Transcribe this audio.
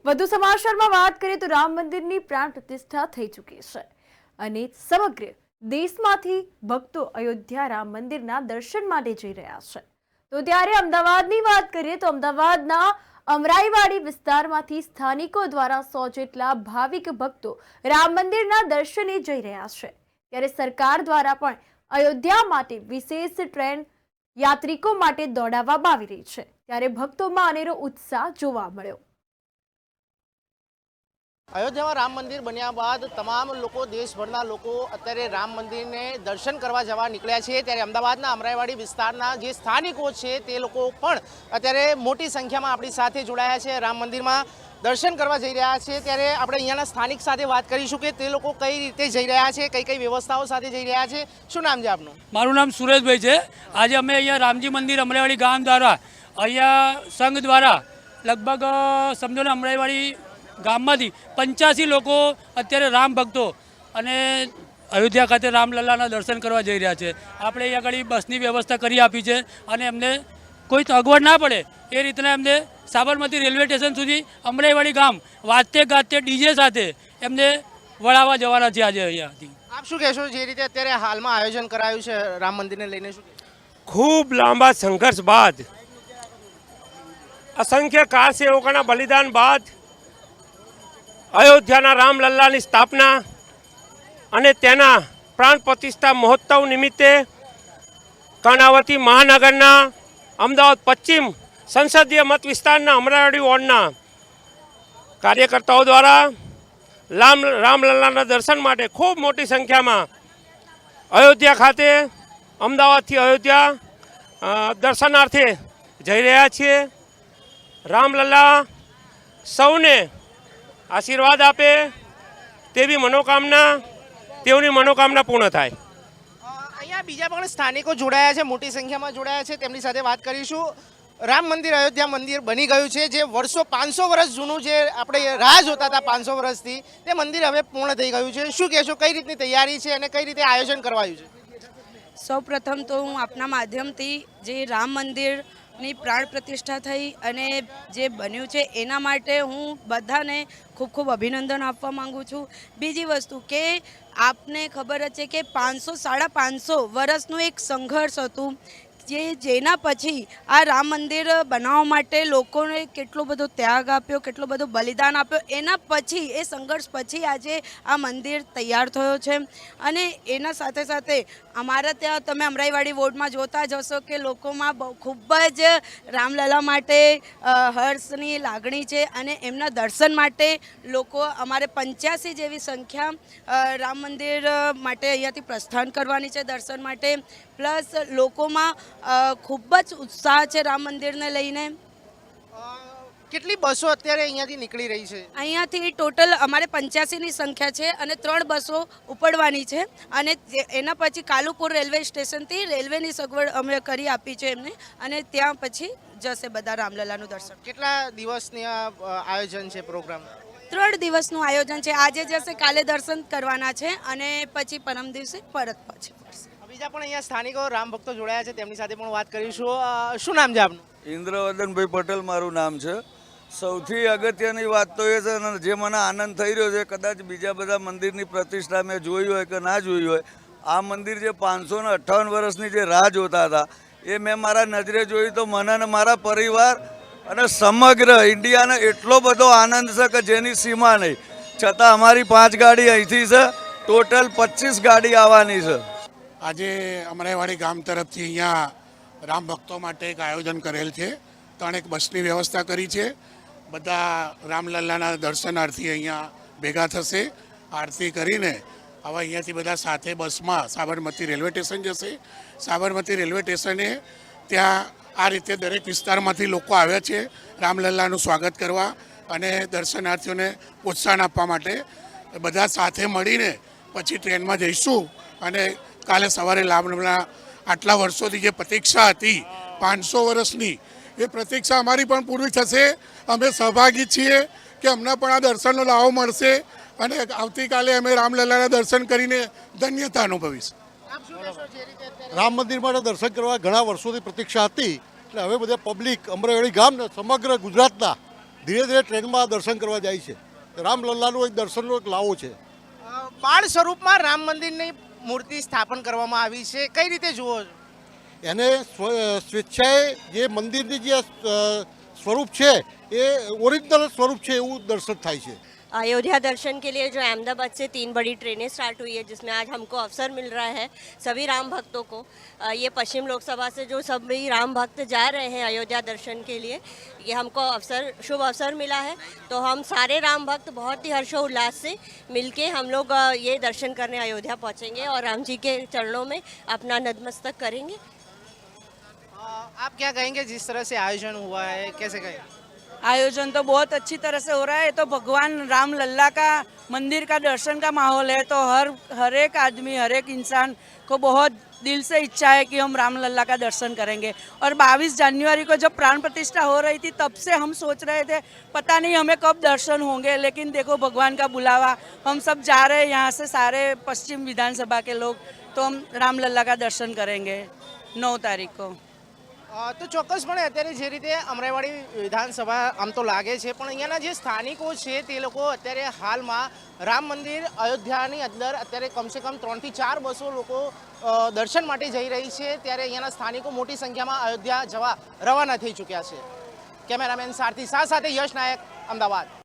વધુ સમાચારમાં વાત કરીએ તો રામ મંદિરની પ્રાણ પ્રતિષ્ઠા થઈ ચૂકી છે અને સમગ્ર દેશમાંથી ભક્તો અયોધ્યા રામ મંદિરના દર્શન માટે જઈ રહ્યા છે। તો ત્યારે અમદાવાદની વાત કરીએ તો અમદાવાદના અમરાઈવાડી વિસ્તારમાંથી સ્થાનિકો દ્વારા 100 જેટલા ભાવિક ભક્તો રામ મંદિરના દર્શને જઈ રહ્યા છે। ત્યારે સરકાર દ્વારા પણ અયોધ્યા માટે વિશેષ ટ્રેન યાત્રિકો માટે દોડાવવામાં આવી રહી છે। ત્યારે ભક્તોમાં અનેરો ઉત્સાહ જોવા મળ્યો। અયોધ્યામાં રામ મંદિર બન્યા બાદ તમામ લોકો દેશભરના લોકો અત્યારે રામ મંદિરને દર્શન કરવા જવા નીકળ્યા છે। ત્યારે અમદાવાદના અમરાઈવાડી વિસ્તારના જે સ્થાનિકો છે તે લોકો પણ અત્યારે મોટી સંખ્યામાં આપણી સાથે જોડાયા છે, રામ મંદિરમાં દર્શન કરવા જઈ રહ્યા છે। ત્યારે આપણે અહીંયાના સ્થાનિક સાથે વાત કરીશું કે તે લોકો કઈ રીતે જઈ રહ્યા છે, કઈ કઈ વ્યવસ્થાઓ સાથે જઈ રહ્યા છે। શું નામ છે આપનું? મારું નામ સુરેશભાઈ છે। આજે અમે અહીંયા રામજી મંદિર અમરાઈવાડી ગામ દ્વારા અહીંયા સંઘ દ્વારા લગભગ સમજો ને અમરાઈવાડી ગામમાંથી 85 લોકો અત્યારે રામ ભક્તો અને અયોધ્યા ખાતે રામલલ્લાના દર્શન કરવા જઈ રહ્યા છે। આપણે અહીંયા આગળ બસની વ્યવસ્થા કરી આપી છે અને એમને કોઈ અગવડ ના પડે એ રીતના એમને સાબરમતી રેલવે સ્ટેશન સુધી અમરાઈવાડી ગામ વાજતે ગાજતે ડીજે સાથે એમને વળાવવા જવાના છે આજે અહીંયાથી। આપ શું કહેશો, જે રીતે અત્યારે હાલમાં આયોજન કરાયું છે રામ મંદિરને લઈને, શું ખૂબ લાંબા સંઘર્ષ બાદ, અસંખ્ય કાર સેવકોના બલિદાન બાદ અયોધ્યાના રામલલ્લાની સ્થાપના અને તેના પ્રાણ પ્રતિષ્ઠા મહોત્સવ નિમિત્તે કર્ણાવતી મહાનગરના અમદાવાદ પશ્ચિમ સંસદીય મત વિસ્તારના અમરાઈવાડી વોર્ડના કાર્યકર્તાઓ દ્વારા રામલલ્લાના દર્શન માટે ખૂબ મોટી સંખ્યામાં અયોધ્યા ખાતે અમદાવાદથી અયોધ્યા દર્શનાર્થે જઈ રહ્યા છીએ। રામલલ્લા સૌને આશીર્વાદ આપે તેવી મનોકામના, તેઓની મનોકામના પૂર્ણ થાય। અહીંયા બીજા પણ સ્થાનિકો જોડાયા છે, મોટી સંખ્યામાં જોડાયા છે, તેમની સાથે વાત કરીશું। રામ મંદિર અયોધ્યા મંદિર બની ગયું છે, જે વર્ષો 500 વર્ષ જૂનું જે આપણે રાહ જોતા હતા 500 વર્ષથી, તે મંદિર હવે પૂર્ણ થઈ ગયું છે। શું કહેશો, કઈ રીતની તૈયારી છે અને કઈ રીતે આયોજન કરવાયું છે? સૌપ્રથમ તો હું આપના માધ્યમથી જે રામ મંદિરની પ્રાણ પ્રતિષ્ઠા થઈ અને જે બન્યું છે એના માટે હું બધાને ખૂબ ખૂબ અભિનંદન આપવા માંગુ છું। બીજી વસ્તુ કે આપને ખબર જ છે કે 500-550 વર્ષનું એક સંઘર્ષ હતું, જેના પછી આ રામ મંદિર બનાવવા માટે લોકોને કેટલો બધો ત્યાગ આપ્યો, કેટલો બધો બલિદાન આપ્યો, એના પછી એ સંઘર્ષ પછી આજે આ મંદિર તૈયાર થયો છે। અને એના સાથે સાથે અમારા ત્યાં તમે અમરાઈવાડી વોર્ડમાં જોતા જ હશો કે લોકોમાં ખૂબ જ રામલલ્લા માટે હર્ષની લાગણી છે અને એમના દર્શન માટે લોકો અમારે 85 જેવી સંખ્યા રામ મંદિર માટે અહીંયાથી પ્રસ્થાન કરવાની છે દર્શન માટે। પ્લસ લોકોમાં ખૂબ જ ઉત્સાહ છે રામ મંદિરને લઈને। કેટલી બસો અત્યારે અહીંયાથી નીકળી રહી છે? અહીંયાથી ટોટલ અમારે 85ની સંખ્યા છે અને 3 બસો ઉપડવાની છે અને એના પછી કાલુપુર રેલવે સ્ટેશનથી રેલવેની સગવડ અમે કરી આપી છે એમને અને ત્યાં પછી જશે બધા રામલલ્લાનું દર્શન। કેટલા દિવસની આયોજન છે પ્રોગ્રામ? 3 દિવસનું આયોજન છે। આજે જશે, કાલે દર્શન કરવાના છે અને પછી પરમ દિવસે પરત પાછી ફરશે। બીજા પણ અહીંયા સ્થાનિકો રામ ભક્તો જોડાયા છે, તેમની સાથે પણ વાત કરીશું। શું નામ છે આપનું? ઇન્દ્રવર્ધનભાઈ પટેલ મારું નામ છે। સૌથી અગત્યની વાત તો એ છે ને, જે મને આનંદ થઈ રહ્યો છે, કદાચ બીજા બધા મંદિરની પ્રતિષ્ઠા મેં જોઈ હોય કે ના જોઈ હોય, આ મંદિર જે 558 વર્ષની જે રાહ જોતા હતા એ મેં મારા નજરે જોઈ તો મને અને મારા પરિવાર અને સમગ્ર ઇન્ડિયાને એટલો બધો આનંદ છે કે જેની સીમા નહીં। છતાં અમારી 5 ગાડી અહીંથી છે, ટોટલ 25 ગાડી આવવાની છે। આજે અમરાઈવાડી ગામ તરફથી અહીંયા રામ ભક્તો માટે એક આયોજન કરેલ છે। 3 બસની વ્યવસ્થા કરી છે। બધા રામલલ્લાના દર્શનાર્થી અહીંયા ભેગા થશે, આરતી કરીને હવે અહીંયાથી બધા સાથે બસમાં સાબરમતી રેલવે સ્ટેશન જશે। સાબરમતી રેલવે સ્ટેશને ત્યાં આ રીતે દરેક વિસ્તારમાંથી લોકો આવ્યા છે રામલલ્લાનું સ્વાગત કરવા અને દર્શનાર્થીઓને પ્રોત્સાહન આપવા માટે। બધા સાથે મળીને પછી ટ્રેનમાં જઈશું અને કાલે સવારે રામલલ્લા આટલા વર્ષોથી જે પ્રતીક્ષા હતી 500 વર્ષની, એ પ્રતીક્ષા અમારી પણ પૂરી થશે। અમે સહભાગી છીએ કે અમને પણ આ દર્શનનો લાવો મળશે અને આવતીકાલે અમે રામલલ્લાના દર્શન કરીને ધન્યતા અનુભવીશું। રામ મંદિર માટે દર્શન કરવા ઘણા વર્ષોથી પ્રતીક્ષા હતી, એટલે હવે બધા પબ્લિક અમરાઈવાડી ગામ સમગ્ર ગુજરાતના ધીરે ધીરે ટ્રેનમાં દર્શન કરવા જાય છે. રામલલ્લાનો એક દર્શનનો એક લાવો છે. બાળ સ્વરૂપમાં રામ મંદિરની મૂર્તિ સ્થાપન કરવામાં આવી છે, કઈ રીતે જુઓ છો? એને સ્વેચ્છાએ જે મંદિરની જે સ્વરૂપ છે એ ઓરિજિનલ સ્વરૂપ છે એવું દર્શન થાય છે. अयोध्या दर्शन के लिए जो अहमदाबाद से 3 बड़ी ट्रेनें स्टार्ट हुई है, जिसमें आज हमको अवसर मिल रहा है सभी राम भक्तों को, ये पश्चिम लोकसभा से जो सभी राम भक्त जा रहे हैं अयोध्या दर्शन के लिए, ये हमको शुभ अवसर मिला है. तो हम सारे राम भक्त बहुत ही हर्षोल्लास से मिलके हम लोग ये दर्शन करने अयोध्या पहुँचेंगे और राम जी के चरणों में अपना नतमस्तक करेंगे. आप क्या कहेंगे जिस तरह से आयोजन हुआ है, कैसे कहेंगे? आयोजन तो बहुत अच्छी तरह से हो रहा है. तो भगवान राम लल्ला का मंदिर का दर्शन का माहौल है. तो हर एक आदमी, हर एक इंसान को बहुत दिल से इच्छा है कि हम राम लल्ला का दर्शन करेंगे. और 22 जनवरी को जब प्राण प्रतिष्ठा हो रही थी तब से हम सोच रहे थे पता नहीं हमें कब दर्शन होंगे, लेकिन देखो भगवान का बुलावा, हम सब जा रहे हैं यहाँ से सारे पश्चिम विधानसभा के लोग. तो हम राम लल्ला का दर्शन करेंगे 9 तारीख को. તો ચોક્કસપણે અત્યારે જે રીતે અમરાઈવાડી વિધાનસભા આમ તો લાગે છે, પણ અહીંયાના જે સ્થાનિકો છે તે લોકો અત્યારે હાલમાં રામ મંદિર અયોધ્યાની અંદર અત્યારે કમસે કમ 3 થી 4 બસો લોકો દર્શન માટે જઈ રહી છે, ત્યારે અહીંયાના સ્થાનિકો મોટી સંખ્યામાં અયોધ્યા જવા રવાના થઈ ચૂક્યા છે. કેમેરામેન સારથી સાથે યશ નાયક, અમદાવાદ.